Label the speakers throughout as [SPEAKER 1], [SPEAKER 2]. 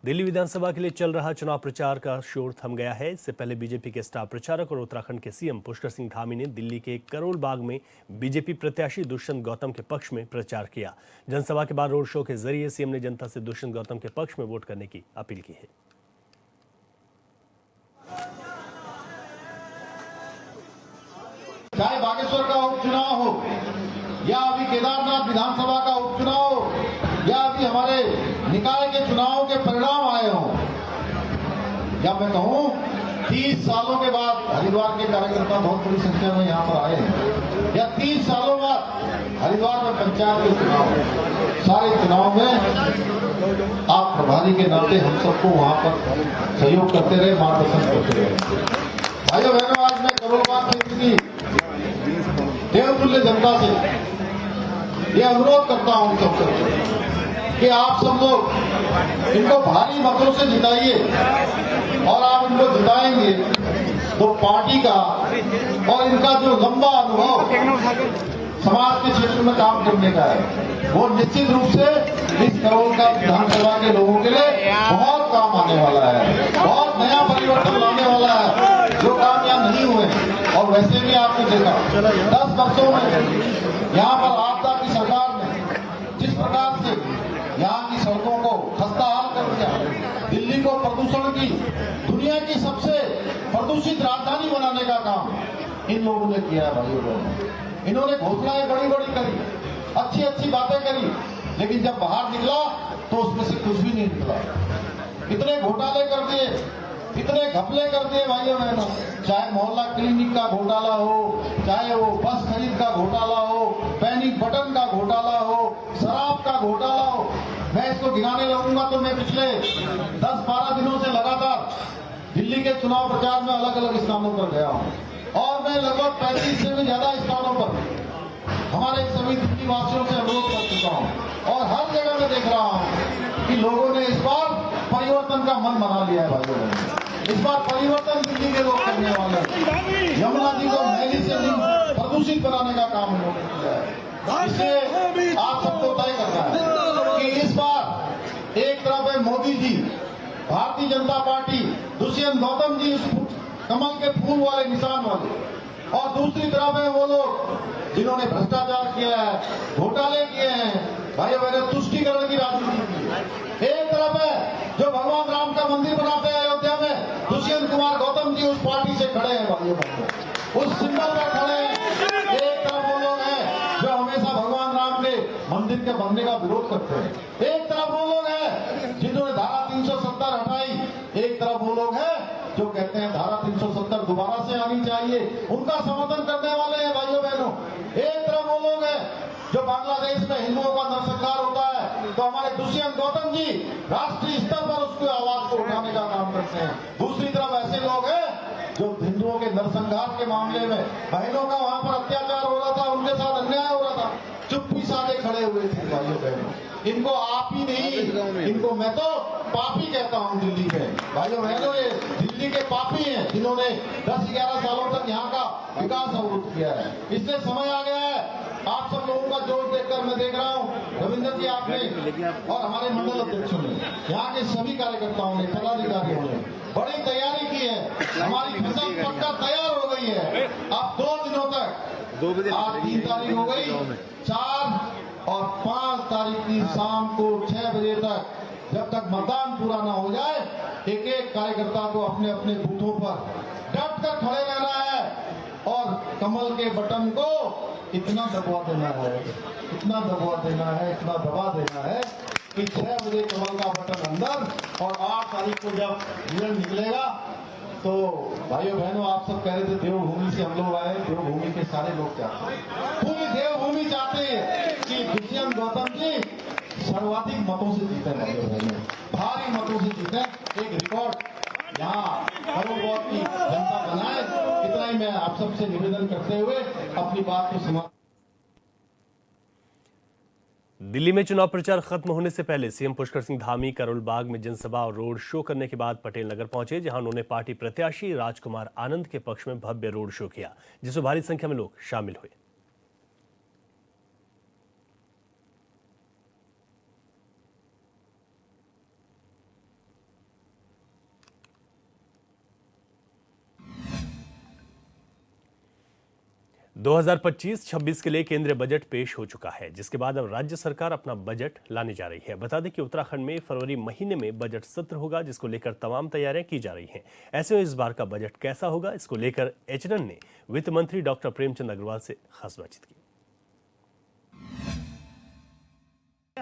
[SPEAKER 1] दिल्ली विधानसभा के लिए चल रहा चुनाव प्रचार का शोर थम गया है। इससे पहले बीजेपी के स्टार प्रचारक और उत्तराखंड के सीएम पुष्कर सिंह धामी ने दिल्ली के करोल बाग में बीजेपी प्रत्याशी दुष्यंत गौतम के पक्ष में प्रचार किया। जनसभा के बाद रोड शो के जरिए सीएम ने जनता से दुष्यंत गौतम के पक्ष में वोट करने की अपील की है।
[SPEAKER 2] चाहे बागेश्वर का उपचुनाव हो या अभी केदारनाथ विधानसभा का उपचुनाव हो या अभी हमारे निकाय के चुनाव के परिणाम आए हों, या मैं कहूं 30 सालों के बाद हरिद्वार के कार्यकर्ता बहुत बड़ी संख्या में यहाँ पर आए हैं, या 30 सालों बाद हरिद्वार में पंचायत के चुनाव, सारे चुनाव में आप प्रभारी के नाते हम सबको वहां पर सहयोग करते रहे, मार्गदर्शन करते रहे। भाइयों बहनों, आज मैं करोल बाग से इतनी देवतुल्य जनता से ये अनुरोध करता हूं सबसे कि आप सब लोग इनको भारी मतों से जिताइए, और आप इनको जिताएंगे तो पार्टी का और इनका जो लंबा अनुभव समाज के क्षेत्र में काम करने का है, वो निश्चित रूप से इस करोल का विधानसभा के लोगों के लिए बहुत काम आने वाला है, बहुत नया परिवर्तन लाने वाला है, जो काम यहाँ नहीं हुए। और वैसे भी आपने देखा 10 वर्षों में यहाँ पर आपदा की सरकार ने जिस प्रकार से यहाँ की सड़कों को खस्ताहाल कर दिया, दिल्ली को प्रदूषण की दुनिया की सबसे प्रदूषित राजधानी बनाने का काम इन लोगों ने किया है। भाइयों बहनों, इन्होंने घोषणाएं बड़ी बड़ी करी, अच्छी अच्छी बातें करी, लेकिन जब बाहर निकला तो उसमें से कुछ भी नहीं निकला। इतने घोटाले कर दिए, इतने घपले कर दिए भाइयों बहनों, चाहे मोहल्ला क्लिनिक का घोटाला हो, चाहे वो बस खरीद का घोटाला हो, पैनिक बटन का घोटाला हो, शराब का घोटाला हो। मैं इसको गिनाने लगूंगा तो मैं पिछले 10-12 दिनों से लगातार दिल्ली के चुनाव प्रचार में अलग अलग स्थानों पर गया हूँ, और मैं लगभग 35 से भी ज्यादा स्थानों पर हमारे सभी दिल्ली वासियों से अनुरोध कर चुका हूँ, और हर जगह में देख रहा हूँ कि लोगों ने इस बार परिवर्तन का मन बना लिया है। भाइयों बहनों, इस बार परिवर्तन दिल्ली के लोग करने वाले हैं। यमुना जी को मैली से प्रदूषित बनाने का काम उन्होंने किया है। इससे आप सबको तय करना है कि इस बार एक तरफ है मोदी जी, भारतीय जनता पार्टी, दुष्यंत गौतम जी उस कमल के फूल वाले निशान वाले, और दूसरी तरफ है वो लोग जिन्होंने भ्रष्टाचार किया है, घोटाले किए हैं, भाइयों बहनों, तुष्टीकरण की राजनीति की है। एक तरफ है जो भगवान राम का मंदिर बनाते हैं अयोध्या में, दुष्यंत कुमार गौतम जी उस पार्टी से खड़े हैं, भाइयों बहनों, उस सिंबल पर खड़े हैं। एक तरफ वो लोग हैं जो हमेशा भगवान राम के मंदिर के बनने का विरोध करते हैं, एक तरफ वो लोग हैं जिन्होंने धारा 370 हटाई, एक तरफ वो लोग हैं जो कहते हैं धारा 370 दोबारा से आनी चाहिए, उनका समर्थन करने वाले हैं। भाइयों बहनों, एक तरफ वो लोग हैं जो बांग्लादेश में हिंदुओं का नरसंहार होता है तो हमारे दुष्यंत गौतम जी राष्ट्रीय स्तर पर उसकी आवाज को उठाने का काम करते हैं। दूसरी तरफ ऐसे लोग हैं जो हिंदुओं के नरसंहार के मामले में, बहनों का वहां पर अत्याचार हो रहा था, उनके साथ अन्याय हो रहा था, चुप्पी साधे खड़े हुए थे। भाइयों बहनों, इनको आप ही नहीं, इनको मैं तो पापी कहता हूं दिल्ली के। भाइयों बहनों, ये दिल्ली के पापी हैं जिन्होंने 10-11 सालों तक यहाँ का विकास अवरुद्ध किया है। इसलिए समय आ गया है, आप सब लोगों का जोश देखकर मैं देख रहा हूँ रविंदर जी आपने और हमारे मंडल अध्यक्षों ने, यहाँ के सभी कार्यकर्ताओं ने, पदाधिकारियों ने बड़ी तैयारी की है। हमारी फसल पक्का तैयार हो गई है। अब 2 दिनों तक, आज 3 तारीख हो गई, 4 और 5 तारीख की शाम को 6 बजे तक, जब तक मतदान पूरा ना हो जाए, एक एक कार्यकर्ता को अपने अपने बूथों पर डट कर खड़े रहना है, और कमल के बटन को इतना दबा देना है, इतना दबा देना है, इतना दबा देना है कि 6 बजे कमल का बटन अंदर, और 8 तारीख को जब रिजल्ट निकलेगा तो भाइयों बहनों, आप सब कह रहे थे देवभूमि से हम लोग आए, देवभूमि के सारे लोग चाहते हैं, पूरी देवभूमि चाहते हैं कि दुष्यंत गौतम जी सर्वाधिक मतों से जीते, भाइयों बहनों, भारी मतों से जीते, एक रिकॉर्ड यहाँ करोल बाग की जनता बनाए। इतना ही मैं आप सबसे निवेदन करते हुए अपनी बात को समाप्त।
[SPEAKER 1] दिल्ली में चुनाव प्रचार खत्म होने से पहले सीएम पुष्कर सिंह धामी करोल बाग में जनसभा और रोड शो करने के बाद पटेल नगर पहुंचे, जहां उन्होंने पार्टी प्रत्याशी राजकुमार आनंद के पक्ष में भव्य रोड शो किया, जिसमें भारी संख्या में लोग शामिल हुए। 2025-26 के लिए केंद्रीय बजट पेश हो चुका है, जिसके बाद अब राज्य सरकार अपना बजट लाने जा रही है। बता दें कि उत्तराखंड में फरवरी महीने में बजट सत्र होगा, जिसको लेकर तमाम तैयारियां की जा रही हैं। ऐसे में इस बार का बजट कैसा होगा, इसको लेकर एचएनएन ने वित्त मंत्री डॉक्टर प्रेमचंद अग्रवाल से खास बातचीत की।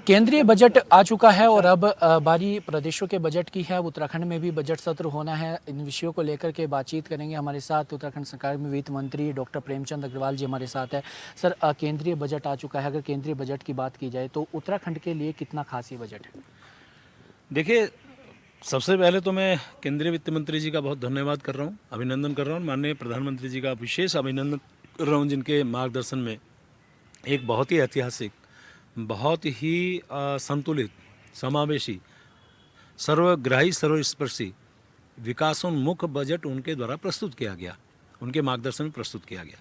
[SPEAKER 3] केंद्रीय बजट आ चुका है और अब बारी प्रदेशों के बजट की है। अब उत्तराखंड में भी बजट सत्र होना है। इन विषयों को लेकर के बातचीत करेंगे। हमारे साथ उत्तराखंड सरकार में वित्त मंत्री डॉक्टर प्रेमचंद अग्रवाल जी हमारे साथ है। सर, केंद्रीय बजट आ चुका है। अगर केंद्रीय बजट की बात की जाए तो उत्तराखंड के लिए कितना खास ये बजट है?
[SPEAKER 4] देखिए, सबसे पहले तो मैं केंद्रीय वित्त मंत्री जी का बहुत धन्यवाद कर रहा हूँ, अभिनंदन कर रहा हूँ। माननीय प्रधानमंत्री जी का विशेष अभिनंदन कर रहा हूँ, जिनके मार्गदर्शन में एक बहुत ही ऐतिहासिक, बहुत ही संतुलित, समावेशी, सर्वग्राही, सर्वस्पर्शी, विकासोन्मुख बजट उनके द्वारा प्रस्तुत किया गया, उनके मार्गदर्शन में प्रस्तुत किया गया।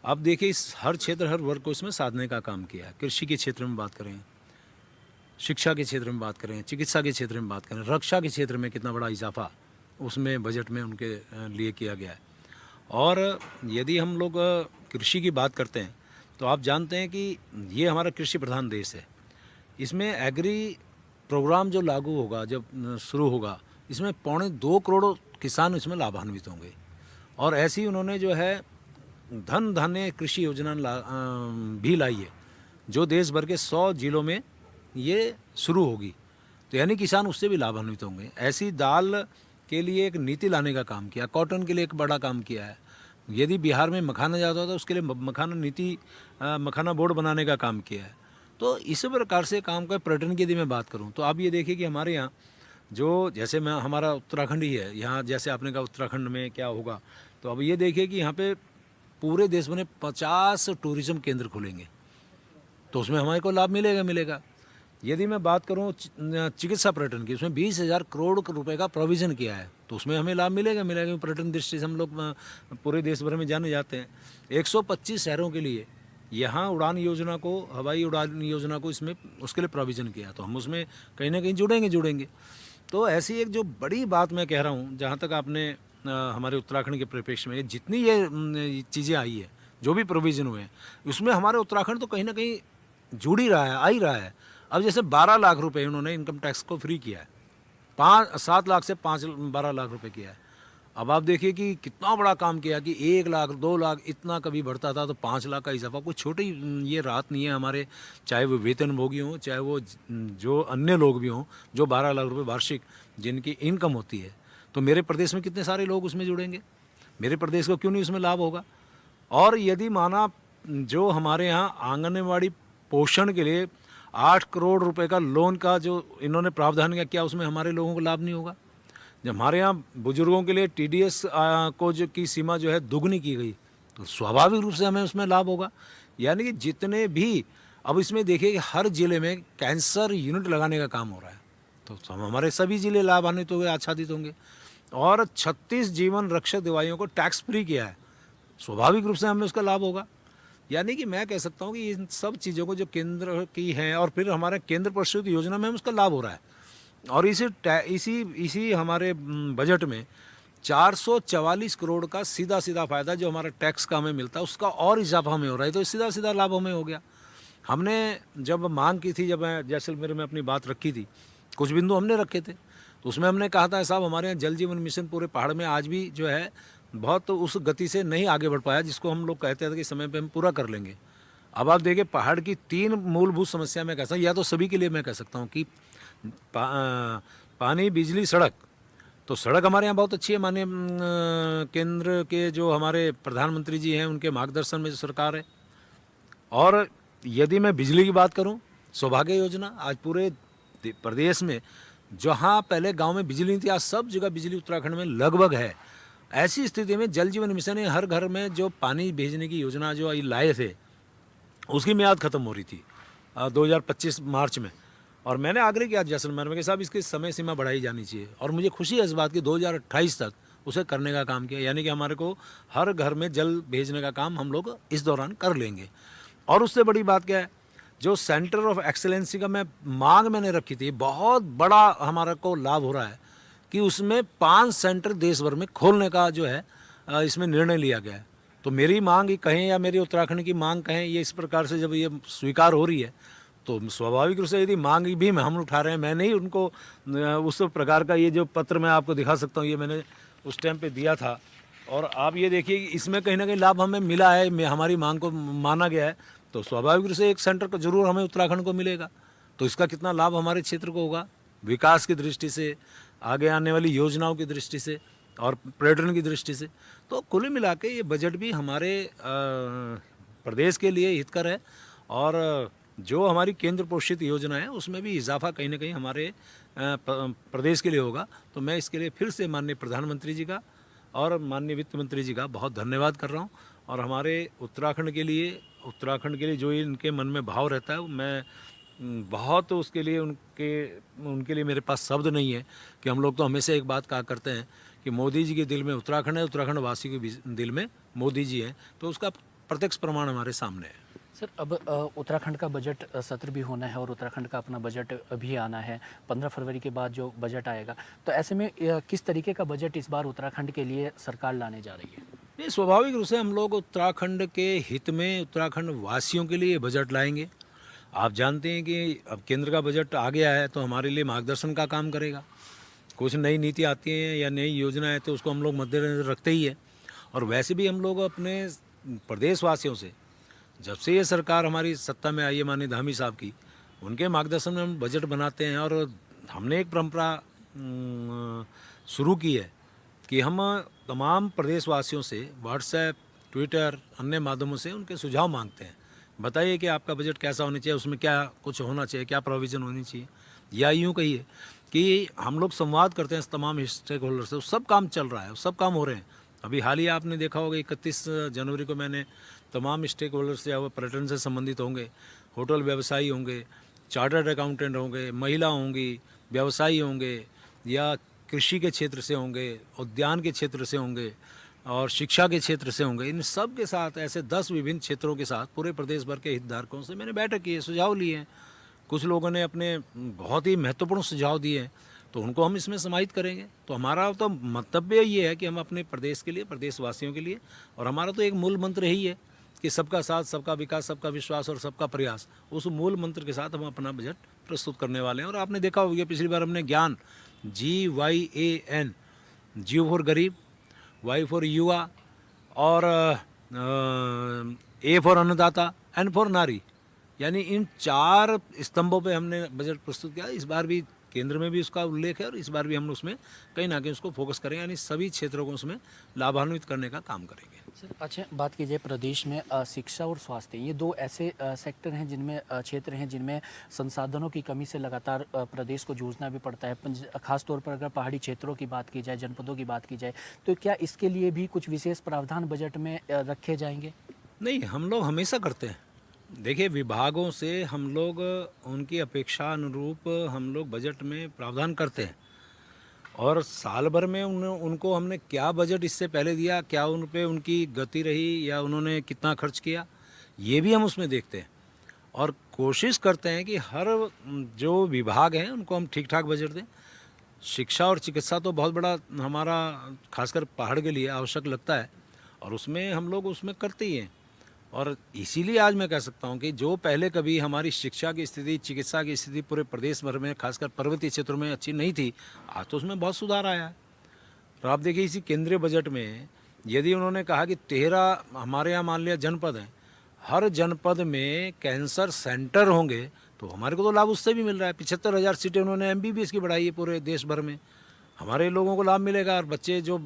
[SPEAKER 4] अब देखिए, इस हर क्षेत्र, हर वर्ग को इसमें साधने का काम किया है। कृषि के क्षेत्र में बात करें, शिक्षा के क्षेत्र में बात करें, चिकित्सा के क्षेत्र में बात करें, रक्षा के क्षेत्र में कितना बड़ा इजाफा उसमें बजट में उनके लिए किया गया है। और यदि हम लोग कृषि की बात करते हैं तो आप जानते हैं कि ये हमारा कृषि प्रधान देश है। इसमें एग्री प्रोग्राम जो लागू होगा, जब शुरू होगा, इसमें 2.25 करोड़ किसान इसमें लाभान्वित होंगे। और ऐसी उन्होंने जो है धन धान्य कृषि योजना भी लाई है, जो देश भर के 100 जिलों में ये शुरू होगी। तो यानी किसान उससे भी लाभान्वित होंगे। ऐसी दाल के लिए एक नीति लाने का काम किया, कॉटन के लिए एक बड़ा काम किया है। यदि बिहार में मखाना ज़्यादा होता है, उसके लिए मखाना नीति, मखाना बोर्ड बनाने का काम किया है। तो इस प्रकार से काम का पर्यटन की यदि मैं बात करूं तो आप ये देखिए कि हमारे यहाँ जो, जैसे मैं, हमारा उत्तराखंड ही है, यहाँ जैसे आपने कहा उत्तराखंड में क्या होगा, तो अब ये देखिए कि यहाँ पे पूरे देश में 50 टूरिज्म केंद्र खुलेंगे, तो उसमें हमारे को लाभ मिलेगा। यदि मैं बात करूं चिकित्सा पर्यटन की, उसमें 20,000 करोड़ रुपए का प्रोविज़न किया है, तो उसमें हमें लाभ मिलेगा। पर्यटन दृष्टि से हम लोग पूरे देश भर में जाने जाते हैं। 125 शहरों के लिए यहाँ उड़ान योजना को, हवाई उड़ान योजना को इसमें उसके लिए प्रोविज़न किया, तो हम उसमें कहीं ना कहीं जुड़ेंगे। तो ऐसी एक जो बड़ी बात मैं कह रहा हूँ, जहाँ तक आपने हमारे उत्तराखंड के परिप्रेक्ष्य में जितनी ये चीज़ें आई है, जो भी प्रोविज़न हुए हैं, उसमें हमारे उत्तराखंड तो कहीं ना कहीं जुड़ ही रहा है, आ ही रहा है। अब जैसे 12 लाख रुपए उन्होंने इनकम टैक्स को फ्री किया है, 7 लाख से 12 लाख रुपए किया है। अब आप देखिए कि कितना बड़ा काम किया कि 1 लाख, 2 लाख इतना कभी बढ़ता था, तो 5 लाख का इजाफा कोई छोटी ये राहत नहीं है हमारे, चाहे वो वेतनभोगी हों, चाहे वो जो अन्य लोग भी हों, जो 12 लाख रुपए वार्षिक जिनकी इनकम होती है। तो मेरे प्रदेश में कितने सारे लोग उसमें जुड़ेंगे, मेरे प्रदेश को क्यों नहीं उसमें लाभ होगा। और यदि माना जो हमारे यहाँ आंगनबाड़ी पोषण के लिए 8 करोड़ रुपए का लोन का जो इन्होंने प्रावधान किया, क्या उसमें हमारे लोगों को लाभ नहीं होगा। जब हमारे यहाँ बुजुर्गों के लिए टीडीएस को जो की सीमा जो है दुगनी की गई, तो स्वाभाविक रूप से हमें उसमें लाभ होगा। यानी कि जितने भी, अब इसमें देखिए कि हर जिले में कैंसर यूनिट लगाने का काम हो रहा है, तो हमारे सभी जिले लाभान्वित होंगे, आच्छादित होंगे। और 36 जीवन रक्षक दवाइयों को टैक्स फ्री किया है, स्वाभाविक रूप से हमें उसका लाभ होगा। यानी कि मैं कह सकता हूँ कि इन सब चीज़ों को जो केंद्र की हैं, और फिर हमारे केंद्र प्रस्तुत योजना में उसका लाभ हो रहा है। और इसी हमारे बजट में 444 करोड़ का सीधा फ़ायदा जो हमारा टैक्स का हमें मिलता है, उसका और इजाफा हमें हो रहा है। तो सीधा लाभ हमें हो गया। हमने जब मांग की थी, जब मैं जैसलमेर में अपनी बात रखी थी, कुछ बिंदु हमने रखे थे, तो उसमें हमने कहा था, साहब हमारे यहाँ जल जीवन मिशन पूरे पहाड़ में आज भी जो है बहुत उस गति से नहीं आगे बढ़ पाया, जिसको हम लोग कहते थे कि समय पे हम पूरा कर लेंगे। अब आप देखिए, पहाड़ की 3 मूलभूत समस्या मैं कह सकता हूँ, या तो सभी के लिए मैं कह सकता हूँ कि पानी, बिजली, सड़क। तो सड़क हमारे यहाँ बहुत अच्छी है, माननीय केंद्र के जो हमारे प्रधानमंत्री जी हैं, उनके मार्गदर्शन में जो सरकार है। और यदि मैं बिजली की बात करूँ, सौभाग्य योजना आज पूरे प्रदेश में, जहाँ पहले गाँव में बिजली नहीं थी, आज सब जगह बिजली उत्तराखंड में लगभग है। ऐसी स्थिति में जल जीवन मिशन ने हर घर में जो पानी भेजने की योजना जो लाए थे, उसकी मियाद ख़त्म हो रही थी 2025 मार्च में। और मैंने आग्रह किया जैसलमेर में कि साहब इसकी समय सीमा बढ़ाई जानी चाहिए, और मुझे खुशी है इस बात की 2028 तक उसे करने का काम किया। यानी कि हमारे को हर घर में जल भेजने का काम हम लोग इस दौरान कर लेंगे। और उससे बड़ी बात क्या है, जो सेंटर ऑफ एक्सेलेंसी का मैंने रखी थी, बहुत बड़ा हमारा को लाभ हो रहा है कि उसमें 5 सेंटर देश भर में खोलने का जो है इसमें निर्णय लिया गया है। तो मेरी मांग ही कहें या मेरी उत्तराखंड की मांग कहें, ये इस प्रकार से जब ये स्वीकार हो रही है तो स्वाभाविक रूप से यदि मांग भी हम उठा रहे हैं, मैं नहीं उनको उस प्रकार का, ये जो पत्र मैं आपको दिखा सकता हूँ, ये मैंने उस टाइम पे दिया था। और आप ये देखिए इसमें कहीं ना कहीं लाभ हमें मिला है, हमारी मांग को माना गया है, तो स्वाभाविक रूप से एक सेंटर का जरूर हमें उत्तराखंड को मिलेगा। तो इसका कितना लाभ हमारे क्षेत्र को होगा, विकास की दृष्टि से, आगे आने वाली योजनाओं की दृष्टि से और पर्यटन की दृष्टि से। तो कुल मिला के ये बजट भी हमारे प्रदेश के लिए हितकर है। और जो हमारी केंद्र पोषित योजना है उसमें भी इजाफा कहीं ना कहीं हमारे प्रदेश के लिए होगा। तो मैं इसके लिए फिर से माननीय प्रधानमंत्री जी का और माननीय वित्त मंत्री जी का बहुत धन्यवाद कर रहा हूँ। और हमारे उत्तराखंड के लिए जो इनके मन में भाव रहता है, मैं बहुत उसके लिए उनके लिए मेरे पास शब्द नहीं है कि हम लोग तो हमेशा एक बात कहा करते हैं कि मोदी जी के दिल में उत्तराखंड है, उत्तराखंड वासी के दिल में मोदी जी हैं। तो उसका प्रत्यक्ष प्रमाण हमारे सामने है।
[SPEAKER 3] सर, अब उत्तराखंड का बजट सत्र भी होना है और उत्तराखंड का अपना बजट भी आना है 15 फरवरी के बाद जो बजट आएगा, तो ऐसे में किस तरीके का बजट इस बार उत्तराखंड के लिए सरकार लाने जा रही है?
[SPEAKER 4] ये स्वाभाविक रूप से हम लोग उत्तराखंड के हित में, उत्तराखंड वासियों के लिए बजट लाएंगे। आप जानते हैं कि अब केंद्र का बजट आ गया है तो हमारे लिए मार्गदर्शन का काम करेगा। कुछ नई नीति आती हैं या नई योजना है तो उसको हम लोग मद्देनजर रखते ही है। और वैसे भी हम लोग अपने प्रदेशवासियों से, जब से ये सरकार हमारी सत्ता में आई है माननीय धामी साहब की, उनके मार्गदर्शन में हम बजट बनाते हैं। और हमने एक परंपरा शुरू की है कि हम तमाम प्रदेशवासियों से व्हाट्सएप, ट्विटर, अन्य माध्यमों से उनके सुझाव मांगते हैं। बताइए कि आपका बजट कैसा होना चाहिए, उसमें क्या कुछ होना चाहिए, क्या प्रोविज़न होनी चाहिए। या यूँ कहिए कि हम लोग संवाद करते हैं तमाम स्टेक होल्डर से, सब काम चल रहा है, सब काम हो रहे हैं। अभी हाल ही आपने देखा होगा 31 जनवरी को मैंने तमाम स्टेक होल्डर से, वो पर्यटन से संबंधित होंगे, होटल व्यवसायी होंगे, चार्टर्ड अकाउंटेंट होंगे, महिला होंगी, व्यवसायी होंगे, या कृषि के क्षेत्र से होंगे, उद्यान के क्षेत्र से होंगे और शिक्षा के क्षेत्र से होंगे, इन सब के साथ ऐसे 10 विभिन्न क्षेत्रों के साथ पूरे प्रदेश भर के हितधारकों से मैंने बैठक की है, सुझाव लिए हैं। कुछ लोगों ने अपने बहुत ही महत्वपूर्ण सुझाव दिए हैं, तो उनको हम इसमें समाहित करेंगे। तो हमारा तो मंतव्य ये है कि हम अपने प्रदेश के लिए, प्रदेशवासियों के लिए, और हमारा तो एक मूल मंत्र यही है कि सबका साथ, सबका विकास, सबका विश्वास और सबका प्रयास, उस मूल मंत्र के साथ हम अपना बजट प्रस्तुत करने वाले हैं। और आपने देखा होगा पिछली बार हमने ज्ञान, GYAN, जी फॉर गरीब, Y फॉर युवा और A फॉर अन्नदाता, N फॉर नारी, यानी इन 4 स्तंभों पे हमने बजट प्रस्तुत किया। इस बार भी केंद्र में भी उसका उल्लेख है और इस बार भी हम उसमें कहीं ना कहीं उसको फोकस करेंगे, यानी सभी क्षेत्रों को उसमें लाभान्वित करने का काम करेंगे।
[SPEAKER 3] सर, अच्छा, बात कीजिए प्रदेश में शिक्षा और स्वास्थ्य, ये 2 ऐसे सेक्टर हैं जिनमें क्षेत्र हैं जिनमें संसाधनों की कमी से लगातार प्रदेश को जूझना भी पड़ता है। खासतौर पर अगर पहाड़ी क्षेत्रों की बात की जाए, जनपदों की बात की जाए, तो क्या इसके लिए भी कुछ विशेष प्रावधान बजट में रखे जाएंगे?
[SPEAKER 4] नहीं, हम लोग हमेशा करते हैं। देखिए, विभागों से हम लोग उनकी अपेक्षा अनुरूप हम लोग बजट में प्रावधान करते हैं, और साल भर में उनको हमने क्या बजट इससे पहले दिया, क्या उन पे उनकी गति रही या उन्होंने कितना खर्च किया, ये भी हम उसमें देखते हैं। और कोशिश करते हैं कि हर जो विभाग हैं उनको हम ठीक ठाक बजट दें। शिक्षा और चिकित्सा तो बहुत बड़ा हमारा खासकर पहाड़ के लिए आवश्यक लगता है, और उसमें हम लोग उसमें करते ही हैं। और इसीलिए आज मैं कह सकता हूं कि जो पहले कभी हमारी शिक्षा की स्थिति, चिकित्सा की स्थिति पूरे प्रदेश भर में खासकर पर्वतीय क्षेत्रों में अच्छी नहीं थी, आज तो उसमें बहुत सुधार आया है। तो आप देखिए इसी केंद्रीय बजट में यदि उन्होंने कहा कि 13 हमारे यहाँ मान लिया जनपद हैं, हर जनपद में कैंसर सेंटर होंगे, तो हमारे को तो लाभ उससे भी मिल रहा है। 75,000 सीटें उन्होंने MBBS की बढ़ाई है पूरे देश भर में, हमारे लोगों को लाभ मिलेगा। और बच्चे जो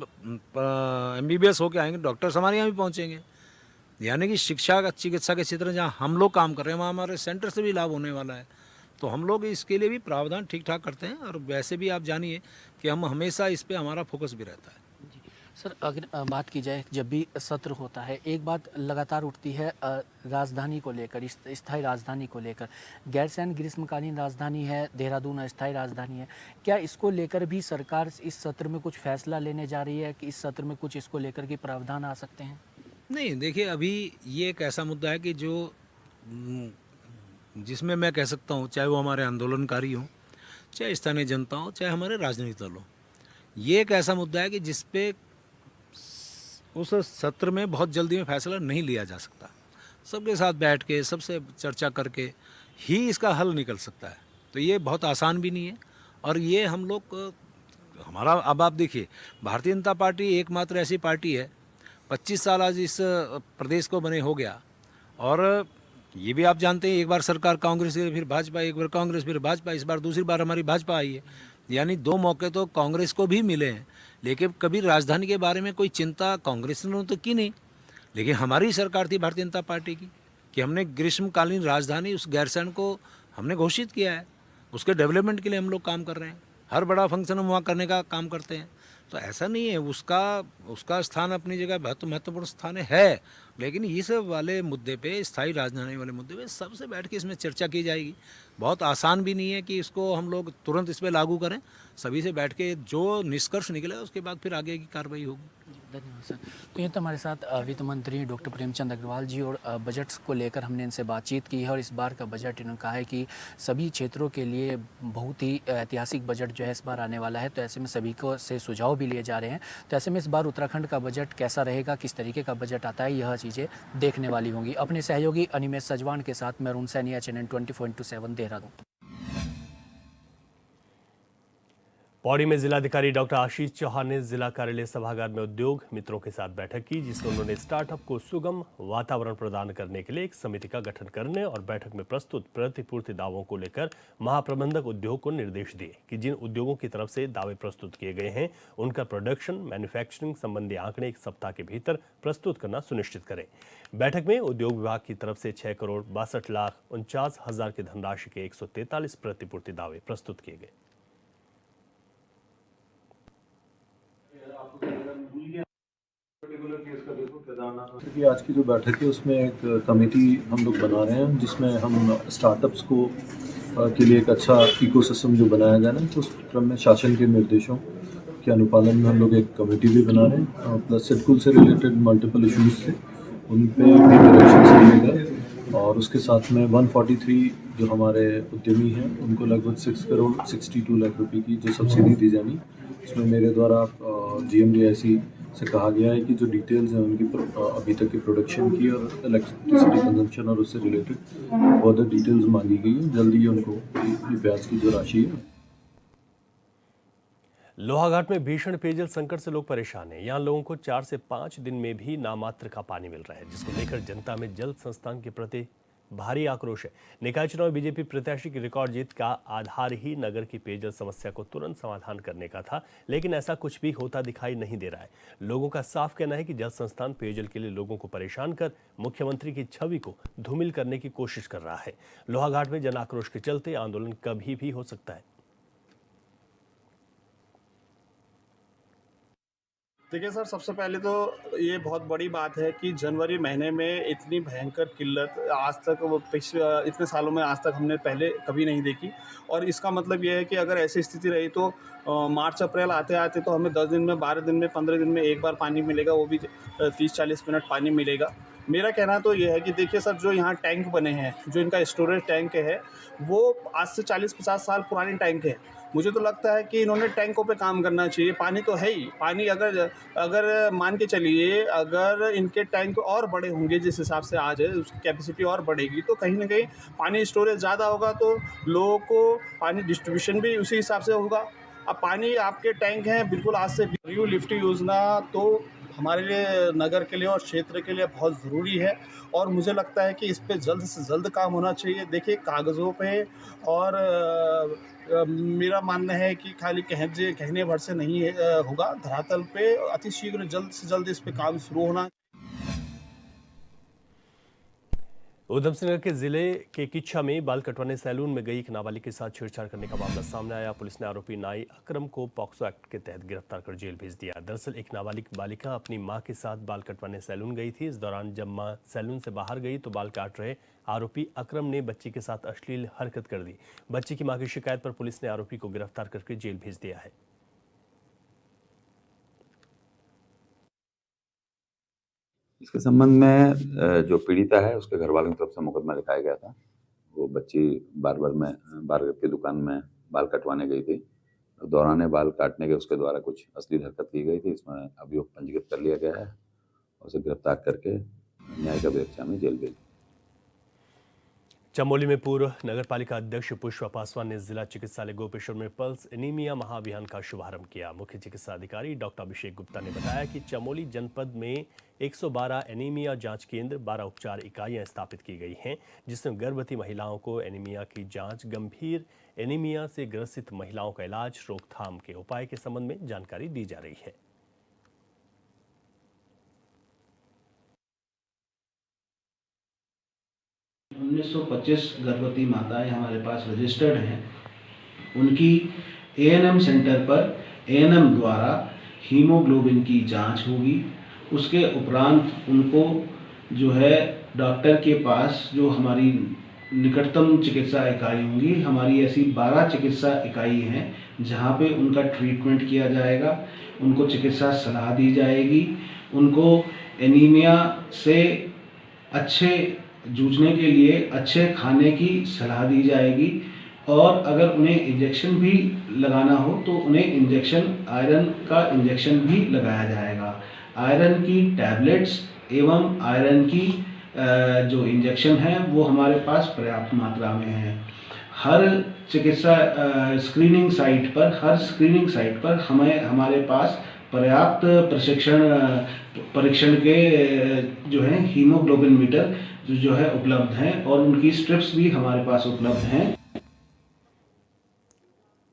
[SPEAKER 4] MBBS होके आएंगे, डॉक्टर्स हमारे यहाँ भी पहुँचेंगे। यानी कि शिक्षा का, चिकित्सा के क्षेत्र में जहाँ हम लोग काम कर रहे हैं वहाँ हमारे सेंटर से भी लाभ होने वाला है। तो हम लोग इसके लिए भी प्रावधान ठीक ठाक करते हैं, और वैसे भी आप जानिए कि हम हमेशा इस पे हमारा फोकस भी रहता है।
[SPEAKER 3] सर, अगर बात की जाए, जब भी सत्र होता है एक बात लगातार उठती है राजधानी को लेकर, स्थायी राजधानी को लेकर। गैरसैंण ग्रीष्मकालीन राजधानी है, देहरादून अस्थायी राजधानी है। क्या इसको लेकर भी सरकार इस सत्र में कुछ फैसला लेने जा रही है कि इस सत्र में कुछ इसको लेकर के प्रावधान आ सकते हैं?
[SPEAKER 4] नहीं, देखिए अभी ये एक ऐसा मुद्दा है कि जो जिसमें मैं कह सकता हूँ, चाहे वो हमारे आंदोलनकारी हों, चाहे स्थानीय जनता हो, चाहे हमारे राजनीतिक दल हो, ये एक ऐसा मुद्दा है कि जिस पे उस सत्र में बहुत जल्दी में फैसला नहीं लिया जा सकता। सबके साथ बैठ के सबसे चर्चा करके ही इसका हल निकल सकता है। तो ये बहुत आसान भी नहीं है और ये हम लोग हमारा अब आप देखिए, भारतीय जनता पार्टी एकमात्र ऐसी पार्टी है 25 साल आज इस प्रदेश को बने हो गया और ये भी आप जानते हैं एक बार सरकार कांग्रेस की फिर भाजपा, एक बार कांग्रेस फिर भाजपा, इस बार दूसरी बार हमारी भाजपा आई है। यानी 2 मौके तो कांग्रेस को भी मिले हैं, लेकिन कभी राजधानी के बारे में कोई चिंता कांग्रेस ने तो की नहीं। लेकिन हमारी सरकार थी भारतीय जनता पार्टी की कि हमने ग्रीष्मकालीन राजधानी उस गैरसैंण को हमने घोषित किया है, उसके डेवलपमेंट के लिए हम लोग काम कर रहे हैं। हर बड़ा फंक्शन हम वहाँ करने का काम करते हैं। तो ऐसा नहीं है, उसका स्थान अपनी जगह बहुत महत्वपूर्ण स्थान है, लेकिन इस वाले मुद्दे पे, स्थायी राजधानी वाले मुद्दे पे सबसे बैठ के इसमें चर्चा की जाएगी। बहुत आसान भी नहीं है कि इसको हम लोग तुरंत इस पर लागू करें। सभी से बैठ के जो निष्कर्ष निकले उसके बाद फिर आगे की कार्रवाई होगी।
[SPEAKER 3] धन्यवाद सर। तो ये तो हमारे साथ वित्त मंत्री डॉक्टर प्रेमचंद अग्रवाल जी और बजट्स को लेकर हमने इनसे बातचीत की है और इस बार का बजट इन्होंने कहा है कि सभी क्षेत्रों के लिए बहुत ही ऐतिहासिक बजट जो है इस बार आने वाला है। तो ऐसे में सभी को से सुझाव भी लिए जा रहे हैं। तो ऐसे में इस बार उत्तराखंड का बजट कैसा रहेगा, किस तरीके का बजट आता है, यह चीज़ें देखने वाली होंगी। अपने सहयोगी अनिमेश सजवान के साथ मैं अरुण सैनिया, चैनल 24/7 देहरादून।
[SPEAKER 1] पौड़ी में जिलाधिकारी डॉक्टर आशीष चौहान ने जिला कार्यालय सभागार में उद्योग मित्रों के साथ बैठक की, जिसमें उन्होंने स्टार्टअप को सुगम वातावरण प्रदान करने के लिए एक समिति का गठन करने और बैठक में प्रस्तुत प्रतिपूर्ति दावों को लेकर महाप्रबंधक उद्योग को निर्देश दिए कि जिन उद्योगों की तरफ से दावे प्रस्तुत किए गए हैं उनका प्रोडक्शन मैन्युफैक्चरिंग संबंधी आंकड़े 1 सप्ताह के भीतर प्रस्तुत करना सुनिश्चित करें। बैठक में उद्योग विभाग की तरफ से 6,62,49,000 की धनराशि के 143 प्रतिपूर्ति दावे प्रस्तुत किए गए।
[SPEAKER 5] कि आज की जो बैठक है उसमें एक कमेटी हम लोग बना रहे हैं जिसमें हम स्टार्टअप्स को के लिए एक अच्छा इकोसिस्टम जो बनाया जाए ना, तो उस क्रम में शासन के निर्देशों के अनुपालन में हम लोग एक कमेटी भी बना रहे हैं। प्लस सिडकुल से रिलेटेड मल्टीपल इशूज़ थे, उन पे भी डायरेक्शन लिए गए और उसके साथ में 143 जो हमारे उद्यमी हैं उनको लगभग 6,62 लाख रुपए की जो सब्सिडी दी जानी, उसमें मेरे द्वारा GMDIC से कहा गया है कि जो डिटेल्स हैं उनकी अभी तक की प्रोडक्शन की और इलेक्ट्रिसिटी कंजम्पशन और उससे रिलेटेड फर्दर डिटेल्स मांगी गई है। जल्दी ही उनको ये ब्याज की जो राशि है।
[SPEAKER 1] लोहाघाट में भीषण पेयजल संकट से लोग परेशान हैं। यहाँ लोगों को 4 से 5 दिन में भी नामात्र का पानी मिल रहा है, जिसको लेकर जनता में जल संस्थान के प्रति भारी आक्रोश है। निकाय चुनाव में बीजेपी प्रत्याशी की रिकॉर्ड जीत का आधार ही नगर की पेयजल समस्या को तुरंत समाधान करने का था, लेकिन ऐसा कुछ भी होता दिखाई नहीं दे रहा है। लोगों का साफ कहना है कि जल संस्थान पेयजल के लिए लोगों को परेशान कर मुख्यमंत्री की छवि को धूमिल करने की कोशिश कर रहा है। लोहाघाट में जन आक्रोश के चलते आंदोलन कभी भी हो सकता है।
[SPEAKER 6] देखिए सर, सबसे पहले तो ये बहुत बड़ी बात है कि जनवरी महीने में इतनी भयंकर किल्लत आज तक वो पिछले इतने सालों में आज तक हमने पहले कभी नहीं देखी। और इसका मतलब ये है कि अगर ऐसी स्थिति रही तो मार्च अप्रैल आते आते तो हमें 10 दिन में, 12 दिन में, 15 दिन में एक बार पानी मिलेगा, वो भी 30-40 मिनट पानी मिलेगा। मेरा कहना तो ये है कि देखिए सर, जो यहाँ टैंक बने हैं, जो इनका स्टोरेज टैंक है, वो आज से 40-50 साल पुराने टैंक है। मुझे तो लगता है कि इन्होंने टैंकों पे काम करना चाहिए। पानी तो है ही, पानी अगर मान के चलिए, अगर इनके टैंक और बड़े होंगे जिस हिसाब से आज है, उसकी कैपेसिटी और बढ़ेगी तो कहीं ना कहीं पानी स्टोरेज ज़्यादा होगा, तो लोगों को पानी डिस्ट्रीब्यूशन भी उसी हिसाब से होगा। अब पानी आपके टैंक हैं, बिल्कुल आज से रिव्यू लिफ्ट योजना तो हमारे लिए, नगर के लिए और क्षेत्र के लिए बहुत ज़रूरी है और मुझे लगता है कि इस पे जल्द से जल्द काम होना चाहिए। देखिए, कागज़ों पे और मेरा मानना है कि खाली कहने भर से नहीं होगा, धरातल पे अतिशीघ्र जल्द से जल्द इस पे काम शुरू होना।
[SPEAKER 1] उधम सिंह नगर के जिले के किच्छा में बाल कटवाने सैलून में गई एक नाबालिग के साथ छेड़छाड़ करने का मामला सामने आया। पुलिस ने आरोपी नाई अकरम को पॉक्सो एक्ट के तहत गिरफ्तार कर जेल भेज दिया। दरअसल एक नाबालिग बालिका अपनी मां के साथ बाल कटवाने सैलून गई थी। इस दौरान जब मां सैलून से बाहर गई तो बाल काट रहे आरोपी अकरम ने बच्ची के साथ अश्लील हरकत कर दी। बच्ची की मां की शिकायत पर पुलिस ने आरोपी को गिरफ्तार करके जेल भेज दिया है।
[SPEAKER 7] इसके संबंध में जो पीड़िता है उसके घर वालों की तरफ से मुकदमा लिखाया गया था। वो बच्ची बार्बर की दुकान में बाल कटवाने गई थी। दौरान बाल काटने के उसके द्वारा कुछ अश्लील हरकत की गई थी। इसमें अभियोग पंजीकृत कर लिया गया है उसे गिरफ्तार करके न्यायिक अभिरक्षा में जेल भेज।
[SPEAKER 1] चमोली में पूर्व नगरपालिका अध्यक्ष पुष्पा पासवान ने जिला चिकित्सालय गोपेश्वर में पल्स एनीमिया महाअभियान का शुभारंभ किया। मुख्य चिकित्सा अधिकारी डॉक्टर अभिषेक गुप्ता ने बताया कि चमोली जनपद में 112 एनीमिया जांच केंद्र, 12 उपचार इकाइयां स्थापित की गई हैं, जिसमें गर्भवती महिलाओं को एनीमिया की जांच, गंभीर एनीमिया से ग्रसित महिलाओं का इलाज, रोकथाम के उपाय के संबंध में जानकारी दी जा रही है।
[SPEAKER 8] उन्नीस 1925 गर्भवती माताएं हमारे पास रजिस्टर्ड हैं। उनकी एएनएम सेंटर पर एएनएम द्वारा हीमोग्लोबिन की जांच होगी। उसके उपरांत उनको जो है डॉक्टर के पास, जो हमारी निकटतम चिकित्सा इकाई होंगी, हमारी ऐसी 12 चिकित्सा इकाई हैं जहां पे उनका ट्रीटमेंट किया जाएगा, उनको चिकित्सा सलाह दी जाएगी, उनको एनीमिया से अच्छे जूझने के लिए अच्छे खाने की सलाह दी जाएगी, और अगर उन्हें इंजेक्शन भी लगाना हो तो उन्हें इंजेक्शन, आयरन का इंजेक्शन भी लगाया जाएगा। आयरन की टैबलेट्स एवं आयरन की जो इंजेक्शन है वो हमारे पास पर्याप्त मात्रा में है। हर चिकित्सा स्क्रीनिंग साइट पर हमारे पास पर्याप्त परीक्षण के जो है हीमोग्लोबिन मीटर जो है उपलब्ध हैं, और उनकी स्ट्रिप्स भी हमारे पास उपलब्ध हैं।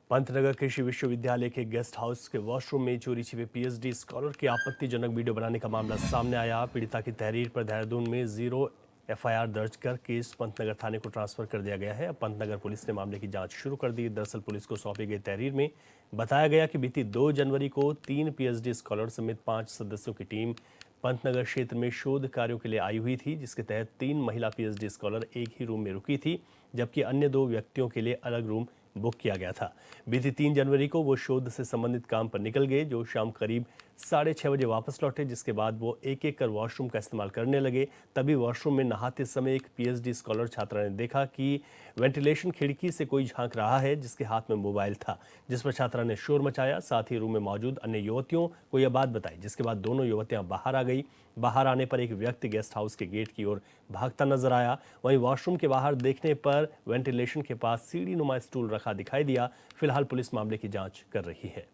[SPEAKER 1] पंतनगर कृषि विश्वविद्यालय के गेस्ट हाउस के वॉशरूम में चोरी छिपे पीएचडी स्कॉलर के आपत्तिजनक वीडियो बनाने का मामला सामने आया। पीड़िता की तहरीर पर देहरादून में 0 एफआईआर दर्ज कर केस पंतनगर थाने को ट्रांसफर कर दिया गया है। अब पंतनगर पुलिस ने मामले की जांच शुरू कर दी। दरअसल पुलिस को सौंपी गई तहरीर में बताया गया कि बीती 2 जनवरी को 3 पीएचडी स्कॉलर समेत 5 सदस्यों की टीम पंतनगर क्षेत्र में शोध कार्यों के लिए आई हुई थी, जिसके तहत 3 महिला पीएचडी स्कॉलर एक ही रूम में रुकी थी, जबकि अन्य 2 व्यक्तियों के लिए अलग रूम बुक किया गया था। बीती 3 जनवरी को वो शोध से संबंधित काम पर निकल गए, जो शाम करीब 6:30 बजे वापस लौटे, जिसके बाद वो एक एक कर वॉशरूम का इस्तेमाल करने लगे। तभी वॉशरूम में नहाते समय एक पीएचडी स्कॉलर छात्रा ने देखा कि वेंटिलेशन खिड़की से कोई झांक रहा है, जिसके हाथ में मोबाइल था, जिस पर छात्रा ने शोर मचाया। साथ ही रूम में मौजूद अन्य युवतियों को यह बात बताई, जिसके बाद दोनों युवतियां बाहर आ गई। बाहर आने पर एक व्यक्ति गेस्ट हाउस के गेट की ओर भागता नजर आया। वहीं वॉशरूम के बाहर देखने पर वेंटिलेशन के पास सीढ़ी नुमा स्टूल रखा दिखाई दिया। फिलहाल पुलिस मामले की जांच कर रही है।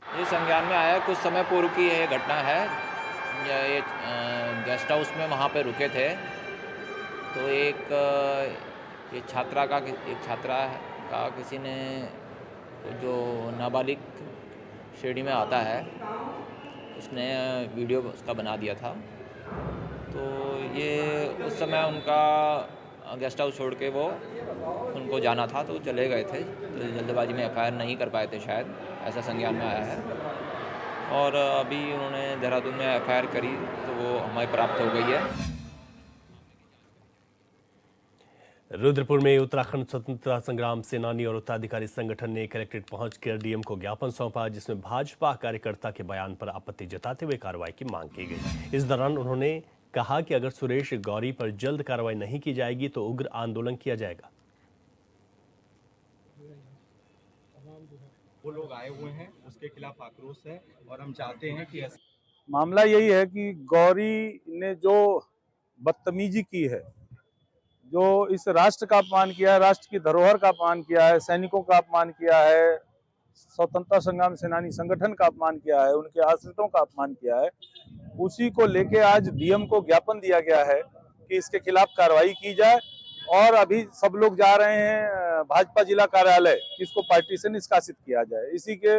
[SPEAKER 9] ये संज्ञान में आया, कुछ समय पूर्व की ये घटना है। ये गेस्ट हाउस में वहाँ पे रुके थे, तो एक छात्रा का किसी ने, जो नाबालिग श्रेणी में आता है, उसने वीडियो उसका बना दिया था। तो ये उस समय उनका गेस्ट हाउस छोड़ के वो उनको जाना था, तो चले गए थे। तो जल्दबाजी में एफआईआर नहीं कर पाए थे शायद, ऐसा संज्ञान में आया है। और अभी उन्होंने देहरादून में एफआईआर करी, तो वो हमें प्राप्त हो गई है।
[SPEAKER 1] रुद्रपुर में उत्तराखंड स्वतंत्रता संग्राम सेनानी और उत्तराधिकारी संगठन ने कलेक्ट्रेट पहुंचकर डीएम को ज्ञापन सौंपा, जिसमें भाजपा कार्यकर्ता के बयान पर आपत्ति जताते हुए कार्रवाई की मांग की गई। इस दौरान उन्होंने कहा कि अगर सुरेश गौरी पर जल्द कार्रवाई नहीं की जाएगी तो उग्र आंदोलन किया जाएगा।
[SPEAKER 10] वो लोग आए हुए हैं, उसके खिलाफ आक्रोश है, और हम चाहते हैं कि
[SPEAKER 11] मामला यही है कि गौरी ने जो बदतमीजी की है, जो इस राष्ट्र का अपमान किया है, राष्ट्र की धरोहर का अपमान किया है, सैनिकों का अपमान किया है, स्वतंत्रता संग्राम सेनानी संगठन का अपमान किया है, उनके आश्रितों का अपमान किया है, उसी को लेके आज डीएम को ज्ञापन दिया गया है कि इसके खिलाफ कार्रवाई की जाए। और अभी सब लोग जा रहे हैं भाजपा जिला कार्यालय, इसको पार्टी से निष्कासित किया जाए। इसी के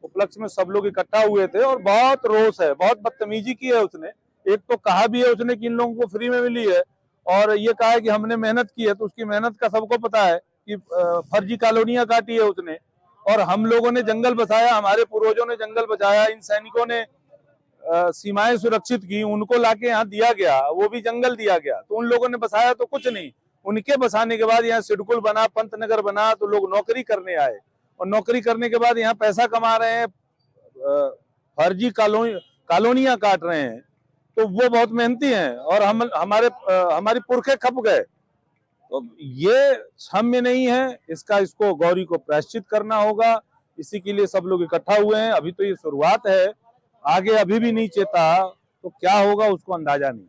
[SPEAKER 11] उपलक्ष्य में सब लोग इकट्ठा हुए थे और बहुत रोष है, बहुत बदतमीजी की है उसने। एक तो कहा भी है उसने कि इन लोगों को फ्री में मिली है, और ये कहा है कि हमने मेहनत की है, तो उसकी मेहनत का सबको पता है कि फर्जी कॉलोनियां काटी है उसने। और हम लोगों ने जंगल बसाया, हमारे पूर्वजों ने जंगल बचाया, इन सैनिकों ने सीमाएं सुरक्षित की, उनको लाके यहाँ दिया गया, वो भी जंगल दिया गया। तो उन लोगों ने बसाया तो कुछ नहीं, उनके बसाने के बाद यहाँ सिडकुल बना, पंतनगर बना, तो लोग नौकरी करने आए, और नौकरी करने के बाद यहाँ पैसा कमा रहे हैं, फर्जी कॉलोनियां काट रहे हैं। तो वो बहुत मेहनती हैं, और हमारी पुरखे खप गए। तो ये साम्य नहीं है, इसको गौरी को प्रायश्चित करना होगा, इसी के लिए सब लोग इकट्ठा हुए हैं। अभी तो ये शुरुआत है, आगे अभी भी नहीं चेता तो क्या होगा उसको अंदाजा नहीं।